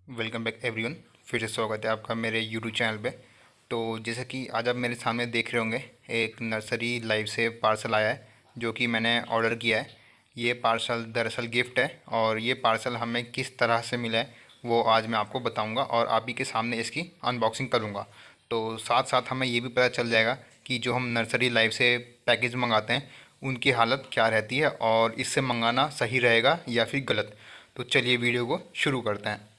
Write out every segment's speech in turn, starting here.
Welcome back everyone. फिर से स्वागत है आपका मेरे यूट्यूब चैनल पे। तो जैसे कि आज आप मेरे सामने देख रहे होंगे, एक नर्सरी लाइव से पार्सल आया है जो कि मैंने ऑर्डर किया है। ये पार्सल दरअसल गिफ्ट है और ये पार्सल हमें किस तरह से मिला है वो आज मैं आपको बताऊंगा और आप ही के सामने इसकी अनबॉक्सिंग करूंगा। तो साथ साथ हमें ये भी पता चल जाएगा कि जो हम नर्सरी लाइव से पैकेज मंगाते हैं उनकी हालत क्या रहती है और इससे मंगाना सही रहेगा या फिर गलत। तो चलिए वीडियो को शुरू करते हैं।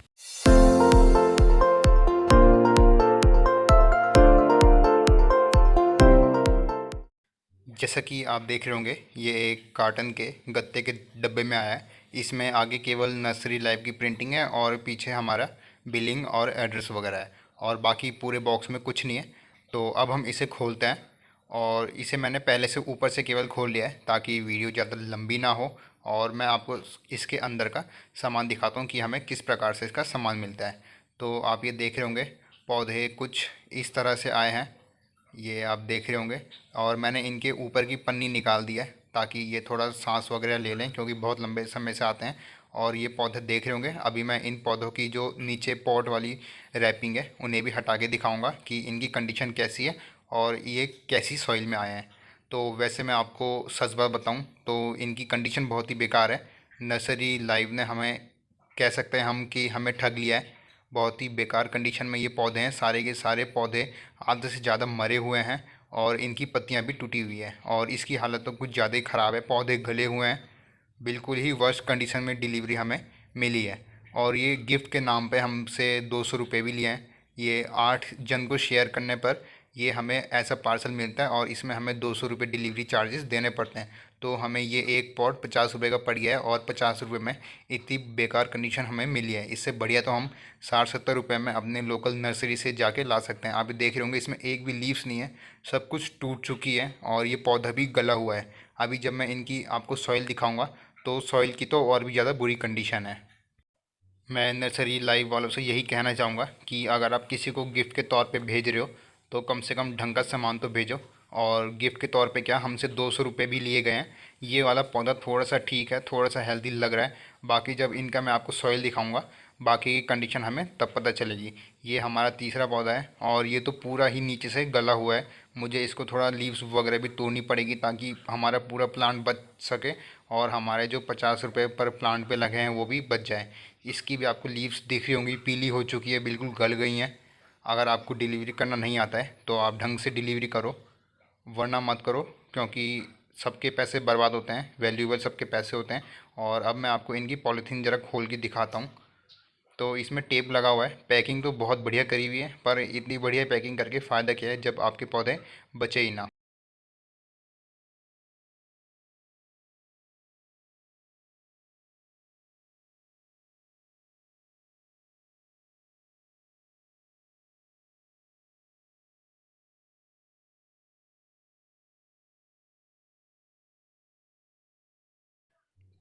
जैसा कि आप देख रहे होंगे, ये एक कार्टन के गत्ते के डब्बे में आया है। इसमें आगे केवल नर्सरी लाइफ की प्रिंटिंग है और पीछे हमारा बिलिंग और एड्रेस वगैरह है और बाकी पूरे बॉक्स में कुछ नहीं है। तो अब हम इसे खोलते हैं और इसे मैंने पहले से ऊपर से केवल खोल लिया है ताकि वीडियो ज़्यादा लंबी ना हो और मैं आपको इसके अंदर का सामान दिखाता हूँ कि हमें किस प्रकार से इसका सामान मिलता है। तो आप ये देख रहे होंगे, पौधे कुछ इस तरह से आए हैं, ये आप देख रहे होंगे। और मैंने इनके ऊपर की पन्नी निकाल दी है ताकि ये थोड़ा सांस वगैरह ले लें क्योंकि बहुत लंबे समय से आते हैं। और ये पौधे देख रहे होंगे, अभी मैं इन पौधों की जो नीचे पॉट वाली रैपिंग है उन्हें भी हटा के दिखाऊंगा कि इनकी कंडीशन कैसी है और ये कैसी सॉइल में आए हैं। तो वैसे मैं आपको सच बात बताऊँ तो इनकी कंडीशन बहुत ही बेकार है। नर्सरी लाइव ने हमें, कह सकते हैं हम, कि हमें ठग लिया है। बहुत ही बेकार कंडीशन में ये पौधे हैं, सारे के सारे पौधे आधे से ज़्यादा मरे हुए हैं और इनकी पत्तियां भी टूटी हुई है और इसकी हालत तो कुछ ज़्यादा ही ख़राब है। पौधे गले हुए हैं, बिल्कुल ही वर्स्ट कंडीशन में डिलीवरी हमें मिली है। और ये गिफ्ट के नाम पे हमसे 200 रुपये भी लिए हैं। ये 8 जन को शेयर करने पर ये हमें ऐसा पार्सल मिलता है और इसमें हमें 200 रुपये डिलीवरी चार्जेस देने पड़ते हैं। तो हमें ये एक पॉट 50 रुपये का पड़ गया है और 50 रुपये में इतनी बेकार कंडीशन हमें मिली है। इससे बढ़िया तो हम 60-70 रुपये में अपने लोकल नर्सरी से जाके ला सकते हैं। आप देख रहे होंगे इसमें एक भी लीव्स नहीं है, सब कुछ टूट चुकी है और ये पौधा भी गला हुआ है। अभी जब मैं इनकी आपको सॉइल दिखाऊंगा तो सॉइल की तो और भी ज़्यादा बुरी कंडीशन है। मैं नर्सरी लाइव वालों से यही कहना चाहूँगा कि अगर आप किसी को गिफ्ट के तौर पे भेज रहे हो तो कम से कम ढंग का सामान तो भेजो। और गिफ्ट के तौर पे क्या, हमसे 200 रुपये भी लिए गए हैं। ये वाला पौधा थोड़ा सा ठीक है, थोड़ा सा हेल्दी लग रहा है। बाकी जब इनका मैं आपको सॉइल दिखाऊंगा बाकी की कंडीशन हमें तब पता चलेगी। ये हमारा तीसरा पौधा है और ये तो पूरा ही नीचे से गला हुआ है। मुझे इसको थोड़ा लीव्स वगैरह भी तोड़नी पड़ेगी ताकि हमारा पूरा प्लांट बच सके और हमारे जो 50 रुपये पर प्लांट पे लगे हैं वो भी बच जाए। इसकी भी आपको लीव्स दिख रही होंगी, पीली हो चुकी है, बिल्कुल गल गई हैं। अगर आपको डिलीवरी करना नहीं आता है तो आप ढंग से डिलीवरी करो, वरना मत करो, क्योंकि सबके पैसे बर्बाद होते हैं, वैल्यूएबल सबके पैसे होते हैं। और अब मैं आपको इनकी पॉलीथीन ज़रा खोल के दिखाता हूँ। तो इसमें टेप लगा हुआ है, पैकिंग तो बहुत बढ़िया करी हुई है, पर इतनी बढ़िया पैकिंग करके फ़ायदा क्या है जब आपके पौधे बचे ही ना।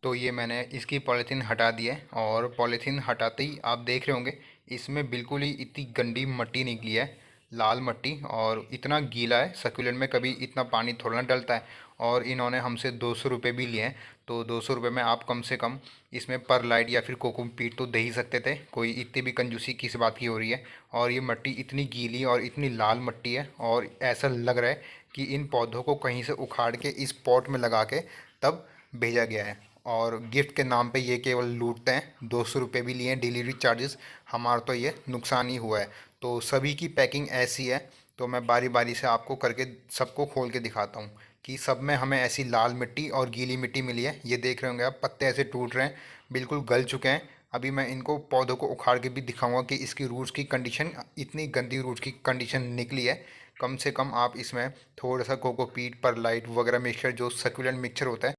तो ये मैंने इसकी पॉलीथीन हटा दी है और पॉलीथीन हटाते ही आप देख रहे होंगे इसमें बिल्कुल ही इतनी गंदी मिट्टी निकली है, लाल मिट्टी, और इतना गीला है। सकुलेंट में कभी इतना पानी थोड़ा ना डलता है। और इन्होंने हमसे 200 रुपये भी लिए हैं। तो 200 रुपये में आप कम से कम इसमें परलाइट या फिर कोकोपीट तो दे ही सकते थे। कोई इतनी भी कंजूसी किस बात की हो रही है। और ये मिट्टी इतनी गीली और इतनी लाल मिट्टी है और ऐसा लग रहा है कि इन पौधों को कहीं से उखाड़ के इस पॉट में लगा के तब भेजा गया है। और गिफ्ट के नाम पे ये केवल लूटते हैं। 200 रुपये भी लिए हैं डिलीवरी चार्जेस, हमारा तो ये नुकसान ही हुआ है। तो सभी की पैकिंग ऐसी है। तो मैं बारी बारी से आपको करके सबको खोल के दिखाता हूँ कि सब में हमें ऐसी लाल मिट्टी और गीली मिट्टी मिली है। ये देख रहे होंगे आप, पत्ते ऐसे टूट रहे हैं, बिल्कुल गल चुके हैं। अभी मैं इनको पौधों को उखाड़ के भी दिखाऊंगा कि इसकी रूट्स की कंडीशन, इतनी गंदी रूट्स की कंडीशन निकली है। कम से कम आप इसमें थोड़ा सा कोकोपीट, परलाइट वगैरह मिक्सचर, जो सकुलेंट मिक्सचर होता है,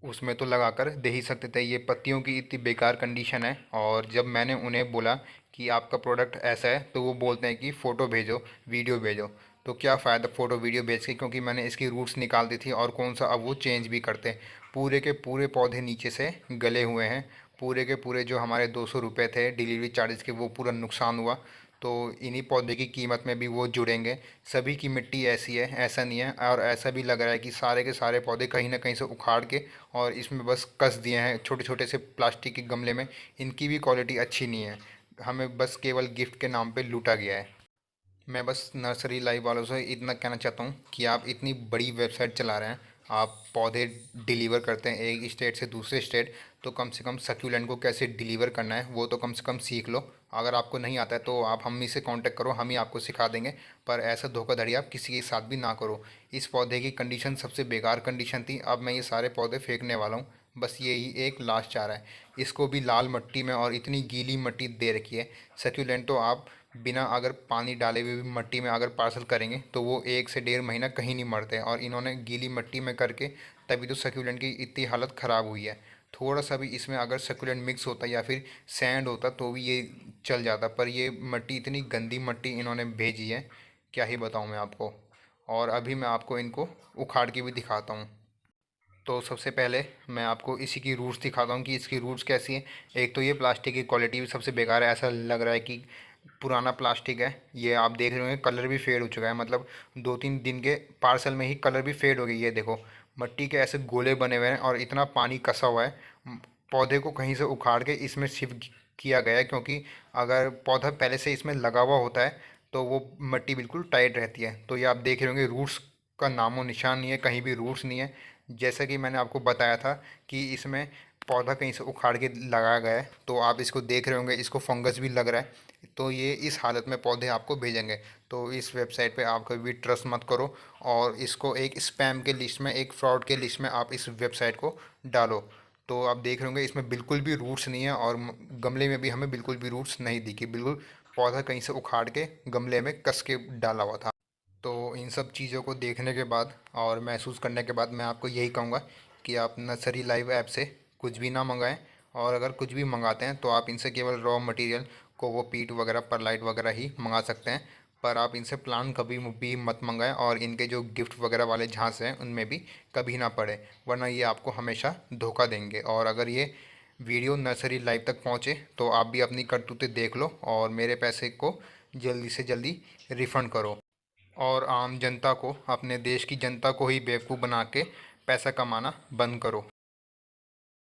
उसमें तो लगाकर दे ही सकते थे। ये पत्तियों की इतनी बेकार कंडीशन है। और जब मैंने उन्हें बोला कि आपका प्रोडक्ट ऐसा है तो वो बोलते हैं कि फ़ोटो भेजो, वीडियो भेजो। तो क्या फ़ायदा फ़ोटो वीडियो भेज के, क्योंकि मैंने इसकी रूट्स निकाल दी थी और कौन सा अब वो चेंज भी करते। पूरे के पूरे पौधे नीचे से गले हुए हैं। पूरे के पूरे जो हमारे 200 रुपये थे डिलीवरी चार्जेस के वो पूरा नुकसान हुआ। तो इन्हीं पौधे की कीमत में भी वो जुड़ेंगे। सभी की मिट्टी ऐसी है, ऐसा नहीं है। और ऐसा भी लग रहा है कि सारे के सारे पौधे कहीं ना कहीं से उखाड़ के और इसमें बस कस दिए हैं छोटे छोटे से प्लास्टिक के गमले में। इनकी भी क्वालिटी अच्छी नहीं है। हमें बस केवल गिफ्ट के नाम पे लूटा गया है। मैं बस नर्सरी लाइव वालों से इतना कहना चाहता हूँ कि आप इतनी बड़ी वेबसाइट चला रहे हैं, आप पौधे डिलीवर करते हैं एक स्टेट से दूसरे स्टेट, तो कम से कम सक्यूलेंट को कैसे डिलीवर करना है वो तो कम से कम सीख लो। अगर आपको नहीं आता है तो आप हम ही से कांटेक्ट करो, हम ही आपको सिखा देंगे। पर ऐसा धोखाधड़ी आप किसी के साथ भी ना करो। इस पौधे की कंडीशन सबसे बेकार कंडीशन थी। अब मैं ये सारे पौधे फेंकने वाला हूँ, बस यही एक लास्ट चारा है। इसको भी लाल मिट्टी में और इतनी गीली मिट्टी दे रखी है। सक्यूलेंट तो आप बिना अगर पानी डाले हुए भी मिट्टी में अगर पार्सल करेंगे तो वो 1 से 1.5 महीना कहीं नहीं मरते, और इन्होंने गीली मिट्टी में करके तभी तो सक्यूलेंट की इतनी हालत ख़राब हुई है। थोड़ा सा भी इसमें अगर सक्यूलेंट मिक्स होता या फिर सैंड होता तो भी ये चल जाता, पर ये मिट्टी इतनी गंदी मिट्टी इन्होंने भेजी है, क्या ही बताऊँ मैं आपको। और अभी मैं आपको इनको उखाड़ के भी दिखाता हूँ। तो सबसे पहले मैं आपको इसी की रूट्स दिखाता हूँ कि इसकी रूट्स कैसी हैं। एक तो ये प्लास्टिक की क्वालिटी भी सबसे बेकार है, ऐसा लग रहा है कि पुराना प्लास्टिक है। ये आप देख रहे होंगे कलर भी फेड हो चुका है, मतलब 2-3 दिन के पार्सल में ही कलर भी फेड हो गई। ये देखो मिट्टी के ऐसे गोले बने हुए हैं और इतना पानी कसा हुआ है। पौधे को कहीं से उखाड़ के इसमें शिफ्ट किया गया है, क्योंकि अगर पौधा पहले से इसमें लगा हुआ होता है तो वो मिट्टी बिल्कुल टाइट रहती है। तो ये आप देख रहे होंगे रूट्स का नामो निशान नहीं है, कहीं भी रूट्स नहीं है। जैसा कि मैंने आपको बताया था कि इसमें पौधा कहीं से उखाड़ के लगाया गया है, तो आप इसको देख रहे होंगे, इसको फंगस भी लग रहा है। तो ये इस हालत में पौधे आपको भेजेंगे। तो इस वेबसाइट पे आप कभी भी ट्रस्ट मत करो, और इसको एक स्पैम के लिस्ट में, एक फ्रॉड के लिस्ट में आप इस वेबसाइट को डालो। तो आप देख रहे होंगे इसमें बिल्कुल भी रूट्स नहीं है, और गमले में भी हमें बिल्कुल भी रूट्स नहीं दिखी। बिल्कुल पौधा कहीं से उखाड़ के गमले में कस के डाला हुआ था। तो इन सब चीज़ों को देखने के बाद और महसूस करने के बाद मैं आपको यही कहूँगा कि आप नर्सरी लाइव ऐप से कुछ भी ना मंगाएं, और अगर कुछ भी मंगाते हैं तो आप इनसे केवल रॉ मटेरियल कोकोपीट वगैरह परलाइट वगैरह ही मंगा सकते हैं। पर आप इनसे प्लांट कभी भी मत मंगाएं, और इनके जो गिफ्ट वगैरह वाले झांस हैं उनमें भी कभी ना पड़े, वरना ये आपको हमेशा धोखा देंगे। और अगर ये वीडियो नर्सरी लाइव तक पहुँचे तो आप भी अपनी करतूतें देख लो और मेरे पैसे को जल्दी से जल्दी रिफ़ंड करो, और आम जनता को, अपने देश की जनता को ही बेवकूफ़ बना के पैसा कमाना बंद करो।